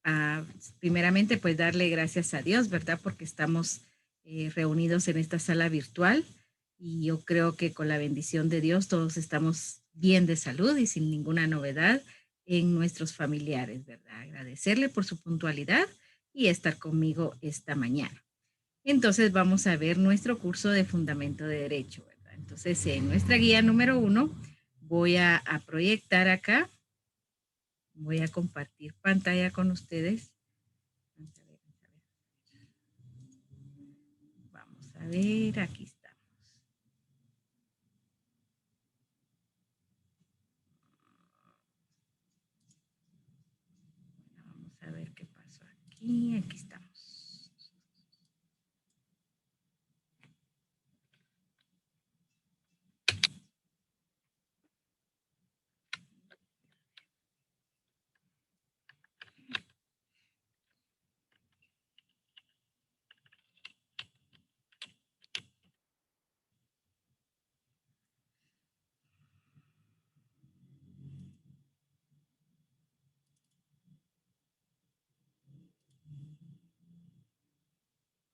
a primeramente pues darle gracias a Dios, ¿verdad? Porque estamos reunidos en esta sala virtual y yo creo que con la bendición de Dios todos estamos bien de salud y sin ninguna novedad en nuestros familiares, ¿verdad? Agradecerle por su puntualidad y estar conmigo esta mañana. Entonces vamos a ver nuestro curso de Fundamento de Derecho, ¿verdad? Entonces en nuestra guía número 1 voy a proyectar acá, voy a compartir pantalla con ustedes. Vamos a ver, aquí estamos. Vamos a ver qué pasó aquí. Aquí estamos.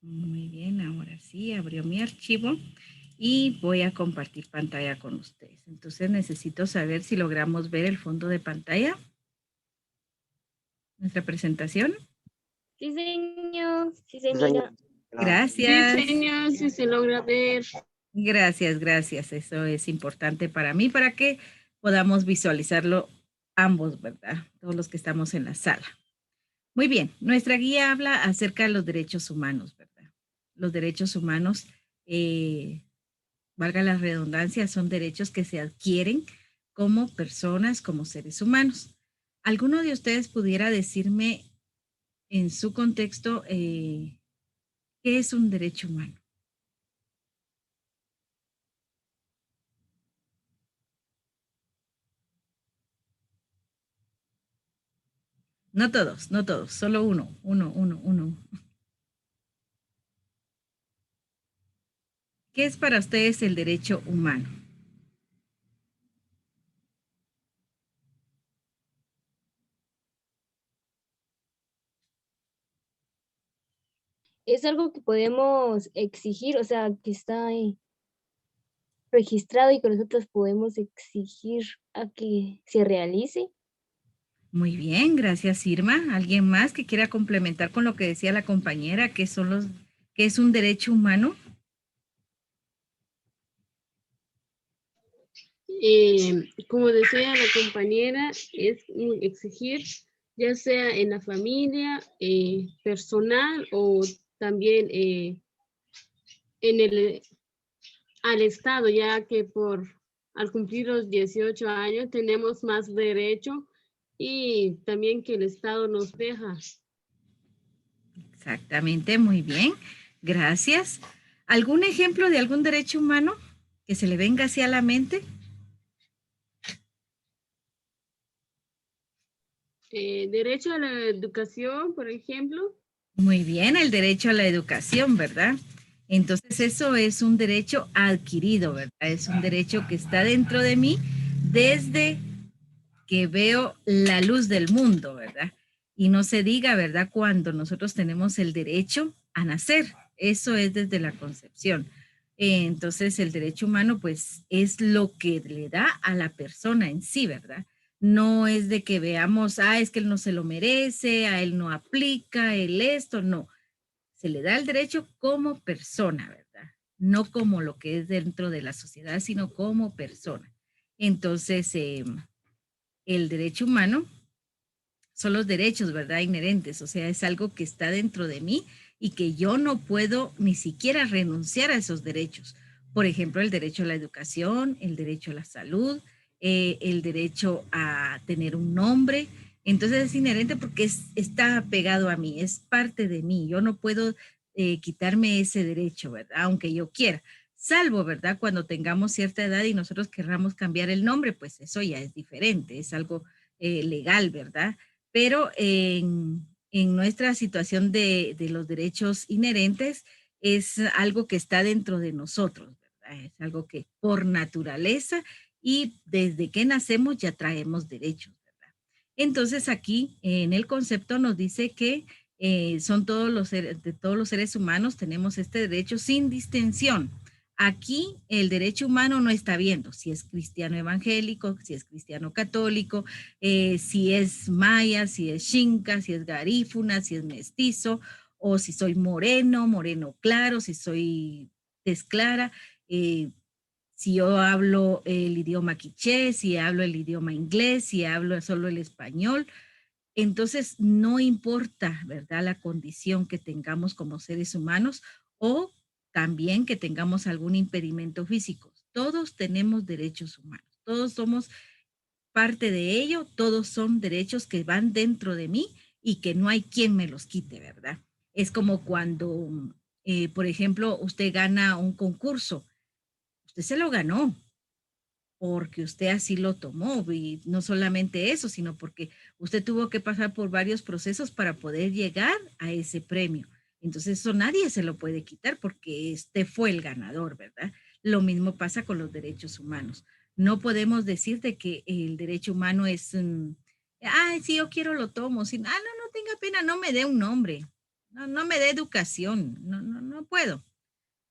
Muy bien, ahora sí, abrió mi archivo y voy a compartir pantalla con ustedes. Entonces necesito saber si logramos ver el fondo de pantalla, nuestra presentación. Sí, señor. Sí, se Señor. mira. Gracias. Sí, señor, si se logra ver. Gracias, gracias. Eso es importante para mí, para que podamos visualizarlo ambos, ¿verdad? Todos los que estamos en la sala. Muy bien, nuestra guía habla acerca de los derechos humanos, ¿verdad? Los derechos humanos, valga la redundancia, son derechos que se adquieren como personas, como seres humanos. ¿Alguno de ustedes pudiera decirme en su contexto qué es un derecho humano? No todos, no todos, solo uno. ¿Qué es para ustedes el derecho humano? Es algo que podemos exigir, o sea, que está ahí registrado y que nosotros podemos exigir a que se realice. Muy bien, gracias Irma. ¿Alguien más que quiera complementar con lo que decía la compañera, qué es un derecho humano? Como decía la compañera, es exigir, ya sea en la familia, personal o también en al Estado, ya que al cumplir los 18 años tenemos más derecho y también que el Estado nos deja. Exactamente, muy bien. Gracias. ¿Algún ejemplo de algún derecho humano que se le venga así a la mente? Derecho a la educación, por ejemplo. Muy bien, el derecho a la educación, ¿verdad? Entonces eso es un derecho adquirido, ¿verdad? Es un derecho que está dentro de mí desde que veo la luz del mundo, ¿verdad? Y no se diga, ¿verdad? Cuando nosotros tenemos el derecho a nacer, eso es desde la concepción. Entonces el derecho humano pues es lo que le da a la persona en sí, ¿verdad? No es de que veamos, es que él no se lo merece, a él no aplica, él esto, no. Se le da el derecho como persona, ¿verdad? No como lo que es dentro de la sociedad, sino como persona. Entonces, el derecho humano son los derechos, ¿verdad? Inherentes, o sea, es algo que está dentro de mí y que yo no puedo ni siquiera renunciar a esos derechos. Por ejemplo, el derecho a la educación, el derecho a la salud, el derecho a tener un nombre. Entonces es inherente porque está pegado a mí, es parte de mí. Yo no puedo quitarme ese derecho, ¿verdad? Aunque yo quiera. Salvo, ¿verdad? Cuando tengamos cierta edad y nosotros querramos cambiar el nombre, pues eso ya es diferente, es algo legal, ¿verdad? Pero en nuestra situación de los derechos inherentes es algo que está dentro de nosotros, ¿verdad? Es algo que por naturaleza y desde que nacemos ya traemos derechos, ¿verdad? Entonces aquí en el concepto nos dice que son todos los seres, de todos los seres humanos tenemos este derecho sin distinción. Aquí el derecho humano no está viendo si es cristiano evangélico, si es cristiano católico, si es maya, si es xinca, si es garífuna, si es mestizo, o si soy moreno, moreno claro, si soy tez clara, si yo hablo el idioma quiché, si hablo el idioma inglés, si hablo solo el español. Entonces, no importa, ¿verdad?, la condición que tengamos como seres humanos o también que tengamos algún impedimento físico. Todos tenemos derechos humanos, todos somos parte de ello, todos son derechos que van dentro de mí y que no hay quien me los quite, ¿verdad? Es como cuando, por ejemplo, usted gana un concurso, usted se lo ganó, porque usted así lo tomó y no solamente eso, sino porque usted tuvo que pasar por varios procesos para poder llegar a ese premio. Entonces eso nadie se lo puede quitar porque este fue el ganador, ¿verdad? Lo mismo pasa con los derechos humanos. No podemos decir de que el derecho humano es, ay, si yo quiero lo tomo, si, no, no tenga pena, no me dé un nombre, no me dé educación, no puedo.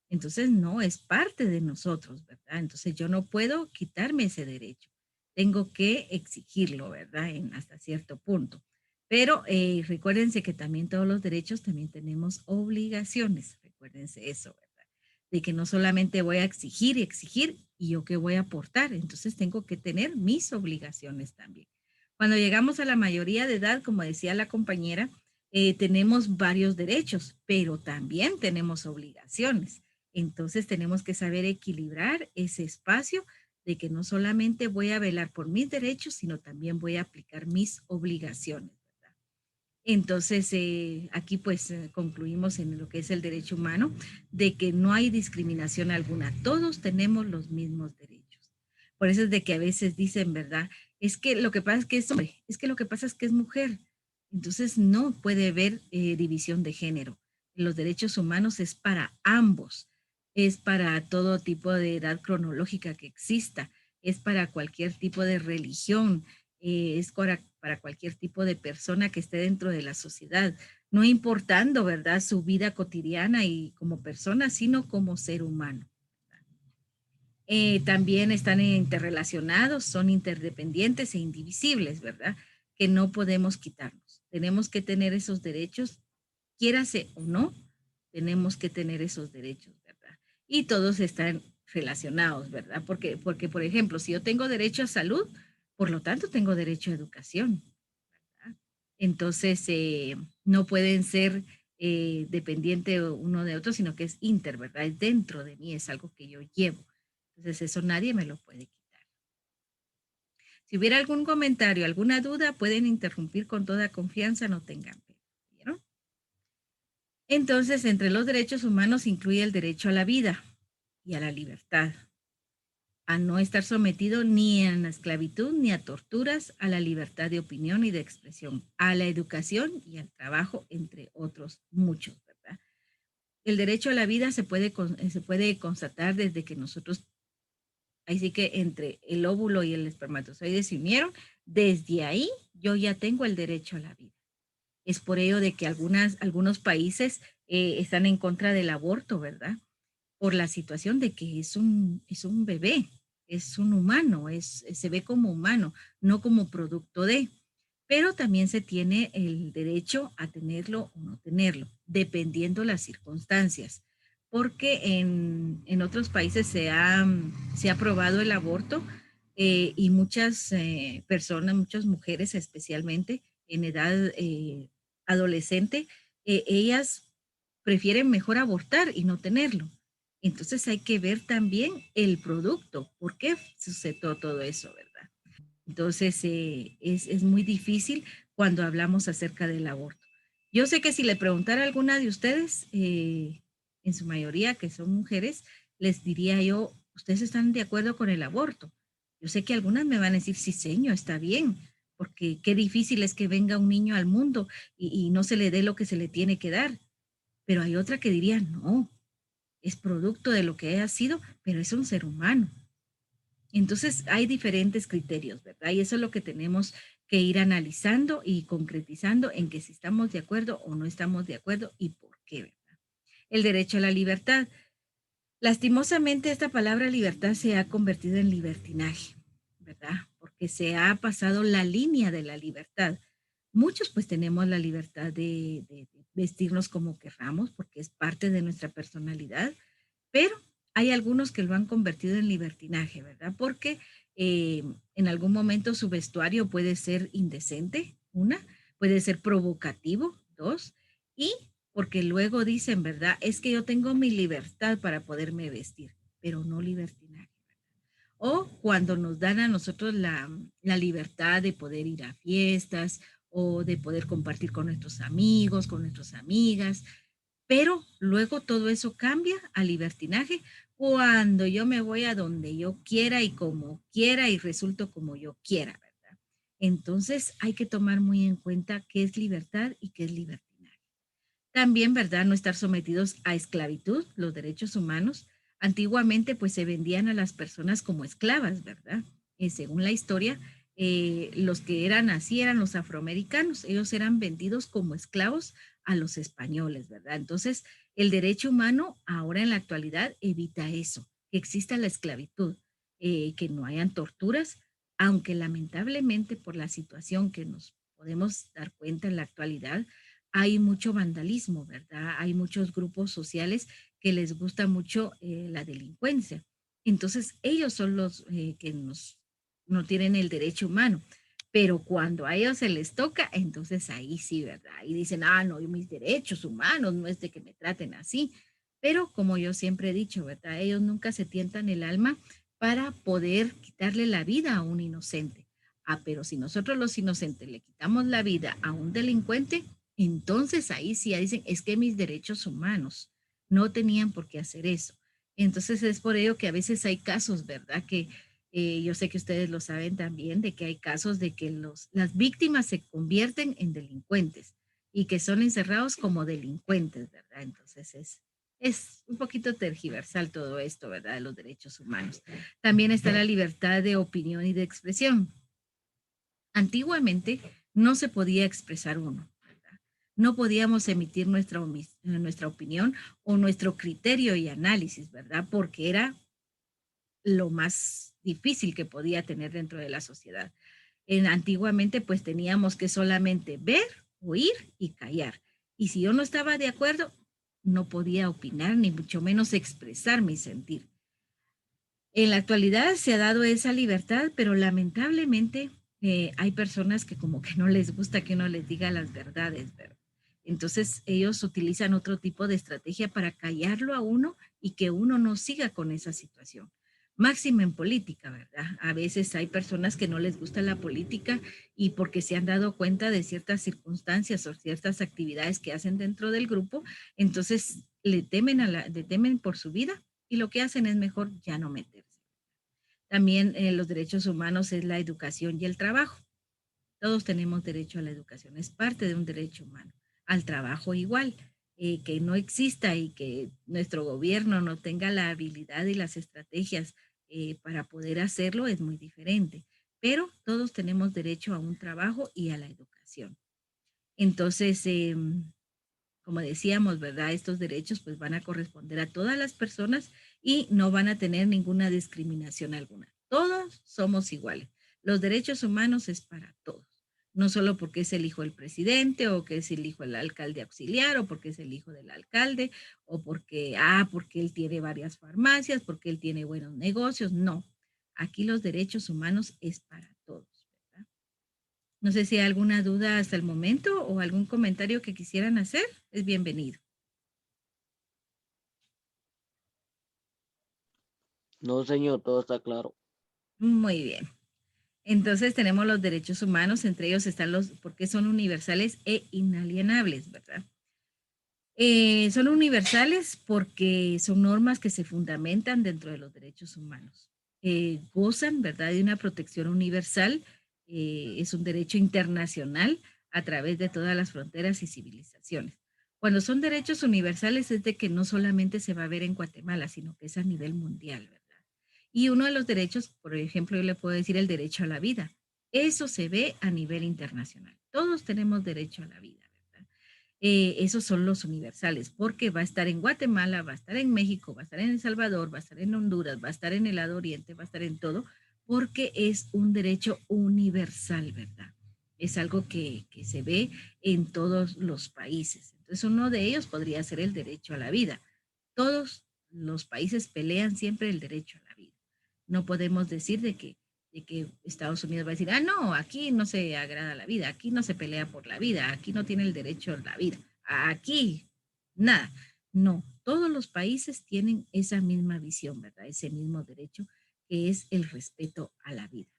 Entonces, no, es parte de nosotros, ¿verdad? Entonces, yo no puedo quitarme ese derecho. Tengo que exigirlo, ¿verdad? Hasta cierto punto. Pero recuérdense que también todos los derechos también tenemos obligaciones. Recuérdense eso, ¿verdad? De que no solamente voy a exigir y exigir y yo qué voy a aportar. Entonces, tengo que tener mis obligaciones también. Cuando llegamos a la mayoría de edad, como decía la compañera, tenemos varios derechos, pero también tenemos obligaciones. Entonces tenemos que saber equilibrar ese espacio de que no solamente voy a velar por mis derechos, sino también voy a aplicar mis obligaciones, ¿verdad? Entonces, aquí pues concluimos en lo que es el derecho humano, de que no hay discriminación alguna. Todos tenemos los mismos derechos. Por eso es de que a veces dicen, ¿verdad? Es que lo que pasa es que es hombre, es que lo que pasa es que es mujer. Entonces, no puede haber división de género. Los derechos humanos es para ambos, es para todo tipo de edad cronológica que exista, es para cualquier tipo de religión, es para cualquier tipo de persona que esté dentro de la sociedad, no importando, ¿verdad?, su vida cotidiana y como persona, sino como ser humano. También están interrelacionados, son interdependientes e indivisibles, ¿verdad? Que no podemos quitarnos. Tenemos que tener esos derechos, quiérase o no, tenemos que tener esos derechos, ¿verdad? Y todos están relacionados, ¿verdad? Porque, por ejemplo, si yo tengo derecho a salud, por lo tanto tengo derecho a educación, ¿verdad? Entonces, no pueden ser dependientes uno de otro, sino que es inter, ¿verdad? Es dentro de mí, es algo que yo llevo. Entonces, eso nadie me lo puede quitar. Si hubiera algún comentario, alguna duda, pueden interrumpir con toda confianza, no tengan pena. ¿Vieron? Entonces, entre los derechos humanos incluye el derecho a la vida y a la libertad, a no estar sometido ni a la esclavitud ni a torturas, a la libertad de opinión y de expresión, a la educación y al trabajo, entre otros muchos, ¿verdad? El derecho a la vida se puede constatar desde que nosotros, así que entre el óvulo y el espermatozoide se unieron, desde ahí yo ya tengo el derecho a la vida. Es por ello de que algunos países están en contra del aborto, ¿verdad? Por la situación de que es un bebé, es un humano, se ve como humano, no como producto de. Pero también se tiene el derecho a tenerlo o no tenerlo, dependiendo las circunstancias. Porque en otros países se ha aprobado el aborto y muchas personas, muchas mujeres especialmente en edad adolescente, ellas prefieren mejor abortar y no tenerlo. Entonces hay que ver también el producto, por qué sucedió todo eso, ¿verdad? Entonces es muy difícil cuando hablamos acerca del aborto. Yo sé que si le preguntara a alguna de ustedes, en su mayoría que son mujeres, les diría yo, ¿ustedes están de acuerdo con el aborto? Yo sé que algunas me van a decir, sí, señor, está bien, porque qué difícil es que venga un niño al mundo y no se le dé lo que se le tiene que dar. Pero hay otra que diría, no, es producto de lo que haya sido, pero es un ser humano. Entonces hay diferentes criterios, ¿verdad? Y eso es lo que tenemos que ir analizando y concretizando en que si estamos de acuerdo o no estamos de acuerdo y por qué, ¿verdad? El derecho a la libertad. Lastimosamente esta palabra libertad se ha convertido en libertinaje, ¿verdad? Porque se ha pasado la línea de la libertad. Muchos pues tenemos la libertad de vestirnos como querramos porque es parte de nuestra personalidad, pero hay algunos que lo han convertido en libertinaje, ¿verdad? Porque en algún momento su vestuario puede ser indecente, una, puede ser provocativo, dos, y porque luego dicen, ¿verdad? Es que yo tengo mi libertad para poderme vestir, pero no libertinaje. O cuando nos dan a nosotros la libertad de poder ir a fiestas o de poder compartir con nuestros amigos, con nuestras amigas, pero luego todo eso cambia a libertinaje cuando yo me voy a donde yo quiera y como quiera y resulto como yo quiera, ¿verdad? Entonces hay que tomar muy en cuenta qué es libertad y qué es libertinaje. También, ¿verdad? No estar sometidos a esclavitud, los derechos humanos. Antiguamente, pues se vendían a las personas como esclavas, ¿verdad? Según la historia, los que eran así eran los afroamericanos. Ellos eran vendidos como esclavos a los españoles, ¿verdad? Entonces, el derecho humano ahora en la actualidad evita eso, que exista la esclavitud, que no hayan torturas, aunque lamentablemente por la situación que nos podemos dar cuenta en la actualidad, hay mucho vandalismo, ¿verdad? Hay muchos grupos sociales que les gusta mucho la delincuencia. Entonces, ellos son los que no tienen el derecho humano. Pero cuando a ellos se les toca, entonces ahí sí, ¿verdad? Y dicen, ah, no, mis derechos humanos no es de que me traten así. Pero como yo siempre he dicho, ¿verdad? Ellos nunca se tientan el alma para poder quitarle la vida a un inocente. Ah, pero si nosotros los inocentes le quitamos la vida a un delincuente, entonces ahí sí ya dicen, es que mis derechos humanos no tenían por qué hacer eso. Entonces es por ello que a veces hay casos, ¿verdad? Que yo sé que ustedes lo saben también, de que hay casos de que las víctimas se convierten en delincuentes y que son encerrados como delincuentes, ¿verdad? Entonces es un poquito tergiversal todo esto, ¿verdad? De los derechos humanos. También está la libertad de opinión y de expresión. Antiguamente no se podía expresar uno, ¿verdad? No podíamos emitir nuestra opinión o nuestro criterio y análisis, ¿verdad? Porque era lo más difícil que podía tener dentro de la sociedad. Antiguamente pues teníamos que solamente ver, oír y callar. Y si yo no estaba de acuerdo, no podía opinar ni mucho menos expresar mi sentir. En la actualidad se ha dado esa libertad, pero lamentablemente hay personas que como que no les gusta que uno les diga las verdades, ¿verdad? Entonces ellos utilizan otro tipo de estrategia para callarlo a uno y que uno no siga con esa situación. Máximo en política, ¿verdad? A veces hay personas que no les gusta la política y porque se han dado cuenta de ciertas circunstancias o ciertas actividades que hacen dentro del grupo, entonces le temen por su vida y lo que hacen es mejor ya no meterse. También los derechos humanos es la educación y el trabajo. Todos tenemos derecho a la educación, es parte de un derecho humano. Al trabajo igual, que no exista y que nuestro gobierno no tenga la habilidad y las estrategias para poder hacerlo es muy diferente. Pero todos tenemos derecho a un trabajo y a la educación. Entonces, como decíamos, ¿verdad? Estos derechos pues van a corresponder a todas las personas y no van a tener ninguna discriminación alguna. Todos somos iguales. Los derechos humanos es para todos. No solo porque es el hijo del presidente o que es el hijo del alcalde auxiliar o porque es el hijo del alcalde o porque él tiene varias farmacias, porque él tiene buenos negocios. No, aquí los derechos humanos es para todos. No sé si hay alguna duda hasta el momento o algún comentario que quisieran hacer. Es bienvenido. No, señor, todo está claro. Muy bien. Entonces tenemos los derechos humanos, entre ellos están porque son universales e inalienables, ¿verdad? Son universales porque son normas que se fundamentan dentro de los derechos humanos. Gozan, ¿verdad?, de una protección universal. Es un derecho internacional a través de todas las fronteras y civilizaciones. Cuando son derechos universales es de que no solamente se va a ver en Guatemala, sino que es a nivel mundial, ¿verdad? Y uno de los derechos, por ejemplo, yo le puedo decir el derecho a la vida. Eso se ve a nivel internacional. Todos tenemos derecho a la vida, ¿verdad? Esos son los universales, porque va a estar en Guatemala, va a estar en México, va a estar en El Salvador, va a estar en Honduras, va a estar en el lado oriente, va a estar en todo, porque es un derecho universal, ¿verdad? Es algo que se ve en todos los países. Entonces, uno de ellos podría ser el derecho a la vida. Todos los países pelean siempre el derecho a la vida. No podemos decir de que Estados Unidos va a decir, ah, no, aquí no se agrada la vida, aquí no se pelea por la vida, aquí no tiene el derecho a la vida, aquí nada. No, todos los países tienen esa misma visión, ¿verdad? Ese mismo derecho que es el respeto a la vida.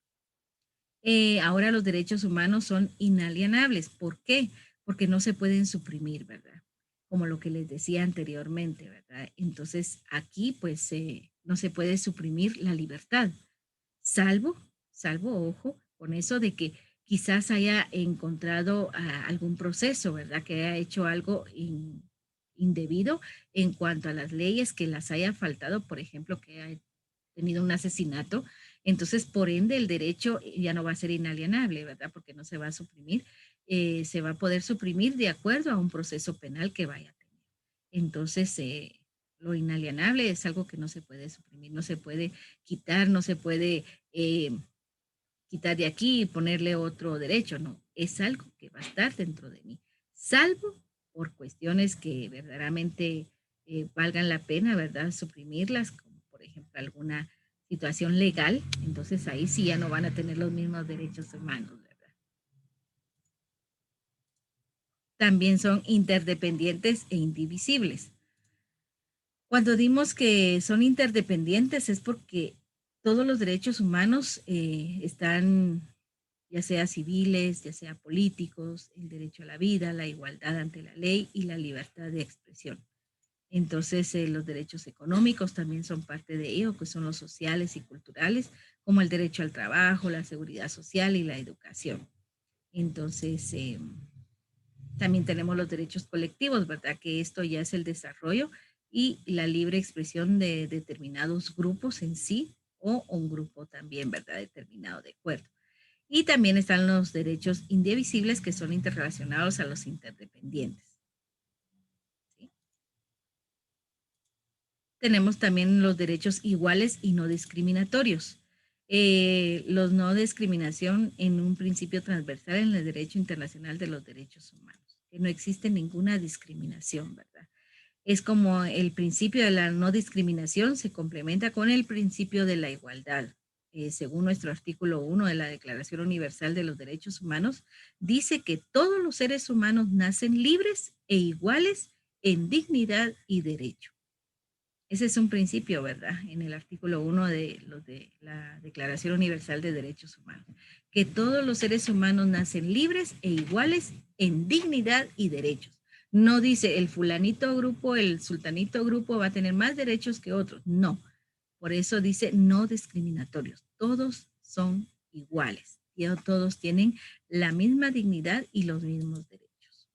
Ahora los derechos humanos son inalienables. ¿Por qué? Porque no se pueden suprimir, ¿verdad? Como lo que les decía anteriormente, ¿verdad? Entonces aquí pues no se puede suprimir la libertad, salvo, ojo, con eso de que quizás haya encontrado algún proceso, ¿verdad? Que haya hecho algo indebido en cuanto a las leyes, que las haya faltado, por ejemplo, que haya tenido un asesinato. Entonces, por ende, el derecho ya no va a ser inalienable, ¿verdad? Porque no se va a suprimir, se va a poder suprimir de acuerdo a un proceso penal que vaya a tener. Entonces, lo inalienable es algo que no se puede suprimir, no se puede quitar, no se puede quitar de aquí y ponerle otro derecho, no, es algo que va a estar dentro de mí, salvo por cuestiones que verdaderamente valgan la pena, ¿verdad? Suprimirlas, como por ejemplo alguna situación legal, entonces ahí sí ya no van a tener los mismos derechos humanos, ¿verdad? También son interdependientes e indivisibles. Cuando dimos que son interdependientes es porque todos los derechos humanos están, ya sea civiles, ya sea políticos, el derecho a la vida, la igualdad ante la ley y la libertad de expresión. Entonces, los derechos económicos también son parte de ello, que son los sociales y culturales, como el derecho al trabajo, la seguridad social y la educación. Entonces, también tenemos los derechos colectivos, ¿verdad? Que esto ya es el desarrollo y la libre expresión de determinados grupos en sí o un grupo también, ¿verdad? Determinado de acuerdo. Y también están los derechos indivisibles que son interrelacionados a los interdependientes. ¿Sí? Tenemos también los derechos iguales y no discriminatorios. Los no discriminación en un principio transversal en el derecho internacional de los derechos humanos, que no existe ninguna discriminación, ¿verdad? Es como el principio de la no discriminación se complementa con el principio de la igualdad. Según nuestro artículo 1 de la Declaración Universal de los Derechos Humanos, dice que todos los seres humanos nacen libres e iguales en dignidad y derecho. Ese es un principio, ¿verdad? En el artículo 1 de la Declaración Universal de Derechos Humanos, que todos los seres humanos nacen libres e iguales en dignidad y derechos. No dice el fulanito grupo, el sultanito grupo va a tener más derechos que otros. No. Por eso dice no discriminatorios. Todos son iguales. Todos tienen la misma dignidad y los mismos derechos.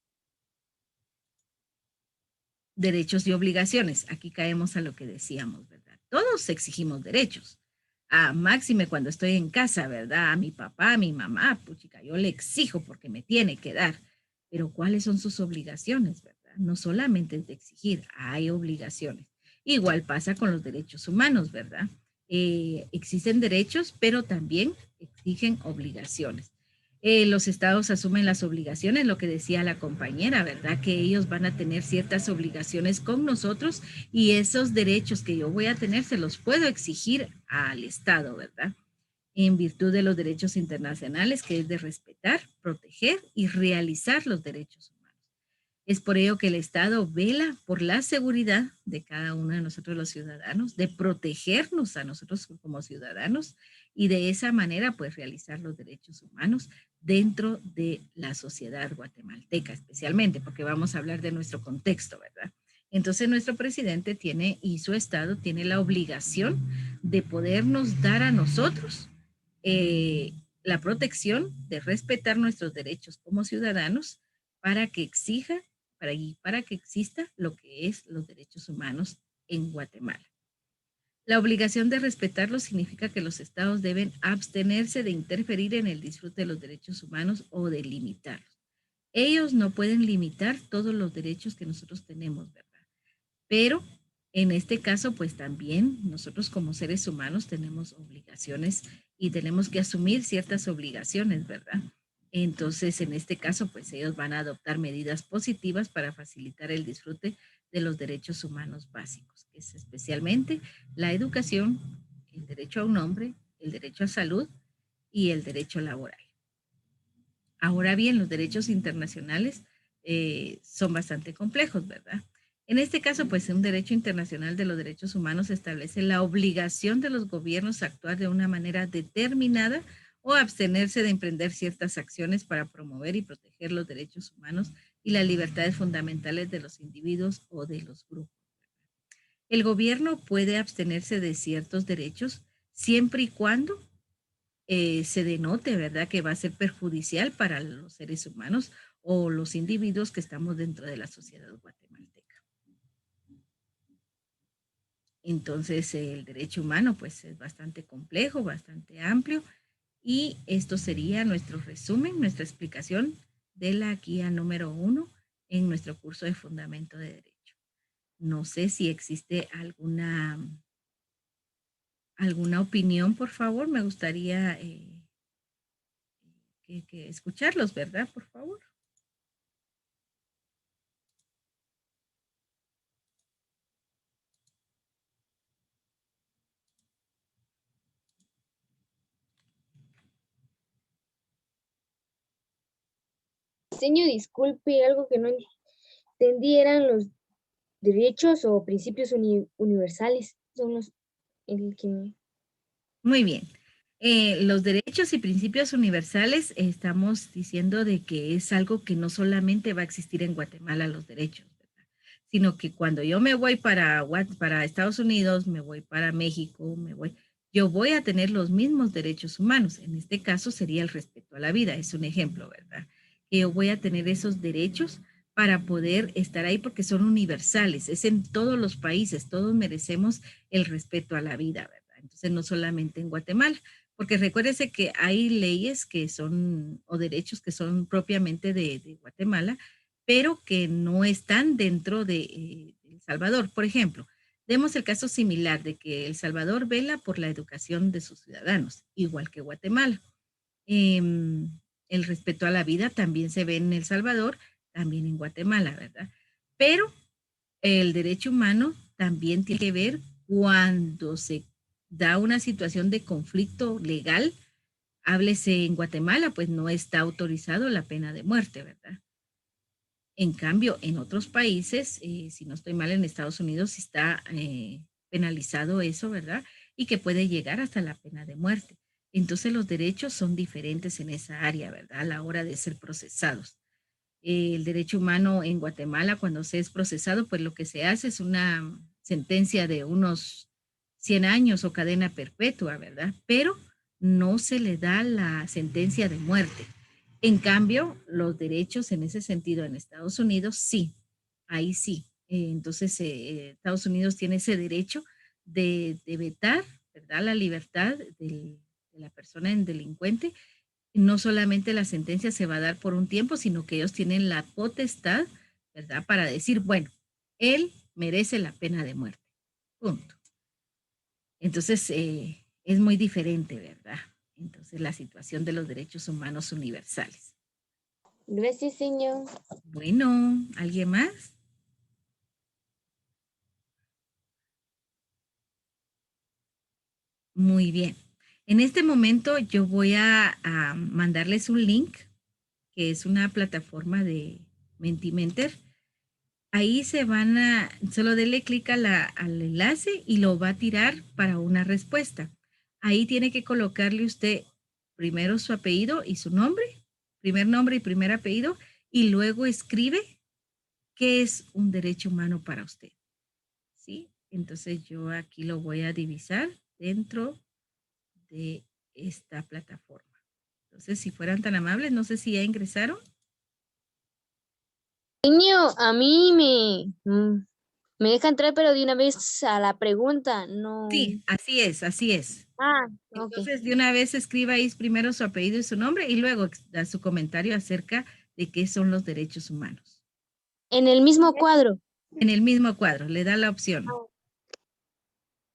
Derechos y obligaciones. Aquí caemos a lo que decíamos, ¿verdad? Todos exigimos derechos. Máxime cuando estoy en casa, ¿verdad? A mi papá, a mi mamá, puchica, yo le exijo porque me tiene que dar. Pero ¿cuáles son sus obligaciones, verdad? No solamente es de exigir, hay obligaciones. Igual pasa con los derechos humanos, ¿verdad? Existen derechos, pero también exigen obligaciones. Los estados asumen las obligaciones, lo que decía la compañera, ¿verdad? Que ellos van a tener ciertas obligaciones con nosotros y esos derechos que yo voy a tener se los puedo exigir al Estado, ¿verdad? En virtud de los derechos internacionales, que es de respetar, proteger y realizar los derechos humanos. Es por ello que el Estado vela por la seguridad de cada uno de nosotros los ciudadanos, de protegernos a nosotros como ciudadanos y de esa manera pues realizar los derechos humanos dentro de la sociedad guatemalteca, especialmente porque vamos a hablar de nuestro contexto, ¿verdad? Entonces nuestro presidente tiene y su Estado tiene la obligación de podernos dar a nosotros la protección de respetar nuestros derechos como ciudadanos para que exija para que exista lo que es los derechos humanos en Guatemala. La obligación de respetarlos significa que los estados deben abstenerse de interferir en el disfrute de los derechos humanos o de limitarlos. Ellos no pueden limitar todos los derechos que nosotros tenemos, ¿verdad? Pero en este caso, pues también nosotros como seres humanos tenemos obligaciones y tenemos que asumir ciertas obligaciones, ¿verdad? Entonces, en este caso, pues ellos van a adoptar medidas positivas para facilitar el disfrute de los derechos humanos básicos, que es especialmente la educación, el derecho a un nombre, el derecho a salud y el derecho laboral. Ahora bien, los derechos internacionales son bastante complejos, ¿verdad? En este caso, pues un derecho internacional de los derechos humanos establece la obligación de los gobiernos a actuar de una manera determinada o abstenerse de emprender ciertas acciones para promover y proteger los derechos humanos y las libertades fundamentales de los individuos o de los grupos. El gobierno puede abstenerse de ciertos derechos siempre y cuando se denote, ¿verdad?, que va a ser perjudicial para los seres humanos o los individuos que estamos dentro de la sociedad guatemalteca. Entonces, el derecho humano, pues, es bastante complejo, bastante amplio, y esto sería nuestro resumen, nuestra explicación de la guía número 1 en nuestro curso de Fundamento de Derecho. No sé si existe alguna opinión, por favor. Me gustaría que escucharlos, ¿verdad? Por favor. Señor, disculpe, algo que no entendí eran los derechos o principios universales. Son los el que Muy bien. Los derechos y principios universales, estamos diciendo de que es algo que no solamente va a existir en Guatemala los derechos, ¿verdad?, sino que cuando yo me voy para Estados Unidos, me voy para México, yo voy a tener los mismos derechos humanos. En este caso sería el respeto a la vida, es un ejemplo, ¿verdad? Que yo voy a tener esos derechos para poder estar ahí porque son universales, es en todos los países, todos merecemos el respeto a la vida, ¿verdad? Entonces, no solamente en Guatemala, porque recuérdese que hay leyes que son, o derechos que son propiamente de Guatemala, pero que no están dentro de El Salvador. Por ejemplo, demos el caso similar de que El Salvador vela por la educación de sus ciudadanos, igual que Guatemala. El respeto a la vida también se ve en El Salvador, también en Guatemala, ¿verdad? Pero el derecho humano también tiene que ver cuando se da una situación de conflicto legal. Háblese en Guatemala, pues no está autorizado la pena de muerte, ¿verdad? En cambio, en otros países, si no estoy mal, en Estados Unidos sí está penalizado eso, ¿verdad? Y que puede llegar hasta la pena de muerte. Entonces los derechos son diferentes en esa área, ¿verdad? A la hora de ser procesados. El derecho humano en Guatemala, cuando se es procesado, pues lo que se hace es una sentencia de unos 100 años o cadena perpetua, ¿verdad? Pero no se le da la sentencia de muerte. En cambio, los derechos en ese sentido en Estados Unidos, sí, ahí sí. Entonces, Estados Unidos tiene ese derecho de vetar, ¿verdad?, la libertad de la persona en delincuente. No solamente la sentencia se va a dar por un tiempo, sino que ellos tienen la potestad, ¿verdad?, para decir, bueno, él merece la pena de muerte. Punto. Entonces, es muy diferente, ¿verdad? Entonces, la situación de los derechos humanos universales. Gracias, señor. Bueno, ¿alguien más? Muy bien. En este momento yo voy a mandarles un link, que es una plataforma de Mentimeter. Ahí solo dele clic al enlace y lo va a tirar para una respuesta. Ahí tiene que colocarle usted primero su apellido y su nombre, primer nombre y primer apellido, y luego escribe qué es un derecho humano para usted. ¿Sí? Entonces yo aquí lo voy a divisar dentro de esta plataforma. Entonces, si fueran tan amables, no sé si ya ingresaron. Señor, a mí Me deja entrar, pero de una vez a la pregunta, no. Sí, así es, así es. Ah, ok. Entonces, de una vez escriba ahí primero su apellido y su nombre y luego da su comentario acerca de qué son los derechos humanos. En el mismo cuadro. En el mismo cuadro, le da la opción.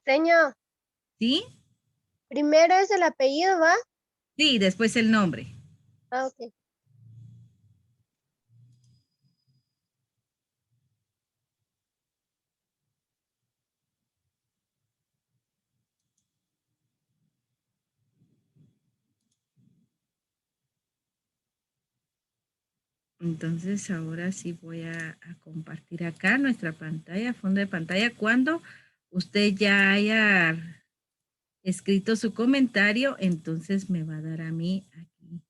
Señor, ¿Sí? primero es el apellido, ¿va? Sí, después el nombre. Ah, ok. Entonces, ahora sí voy a compartir acá nuestra pantalla, fondo de pantalla, cuando usted ya haya escrito su comentario, entonces me va a dar a mí aquí.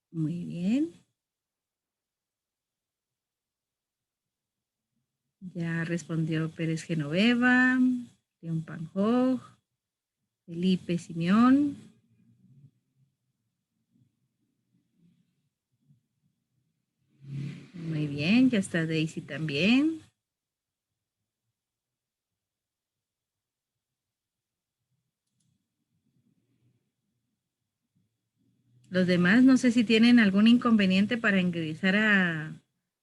Muy bien. Ya respondió Pérez Genoveva, León Panjoj, Felipe Simeón. Muy bien, ya está Daisy también. Los demás, no sé si tienen algún inconveniente para ingresar a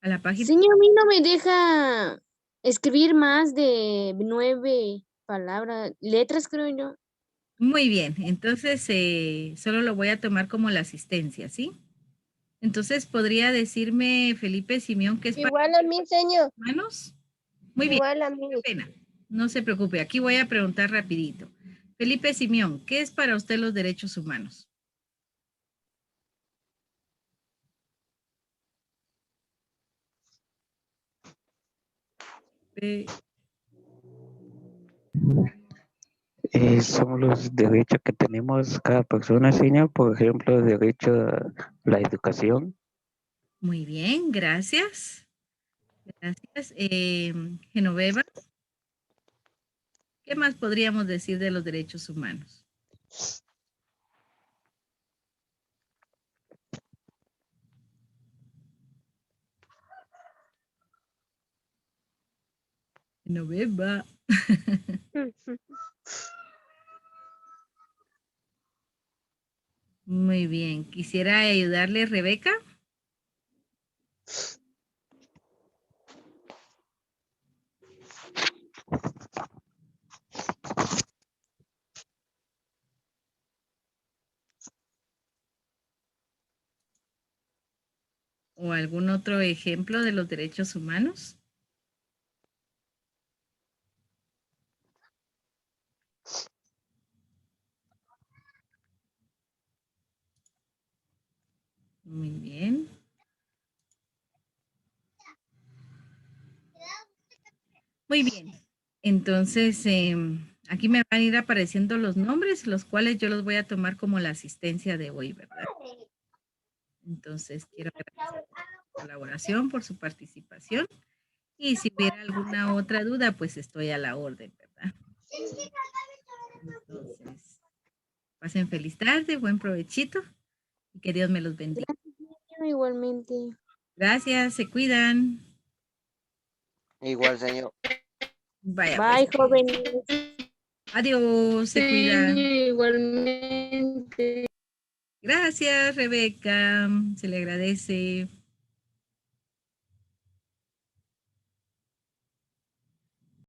la página. Señor, a mí no me deja escribir más de 9 palabras, letras, creo yo. Muy bien, entonces solo lo voy a tomar como la asistencia, ¿sí? Entonces, ¿podría decirme, Felipe Simeón, qué es para Igual a mí, señor. humanos? Muy bien, Igual a mí. qué pena. No se preocupe, aquí voy a preguntar rapidito. Felipe Simeón, ¿qué es para usted los derechos humanos? Son los derechos que tenemos cada persona, señor. Por ejemplo, el derecho a la educación. Muy bien, gracias. Gracias. Genoveva, ¿qué más podríamos decir de los derechos humanos? Genoveva. Muy bien. Quisiera ayudarle, Rebeca. ¿O algún otro ejemplo de los derechos humanos? Muy bien. Muy bien. Entonces, aquí me van a ir apareciendo los nombres, los cuales yo los voy a tomar como la asistencia de hoy, ¿verdad? Entonces, quiero agradecer por su colaboración, por su participación. Y si hubiera alguna otra duda, pues estoy a la orden, ¿verdad? Entonces, pasen feliz tarde, buen provechito y que Dios me los bendiga. Gracias, igualmente. Gracias, se cuidan. Igual, señor. Vaya, Bye, pues. jóvenes. Adiós, se cuidan. Igualmente. Gracias, Rebeca. Se le agradece.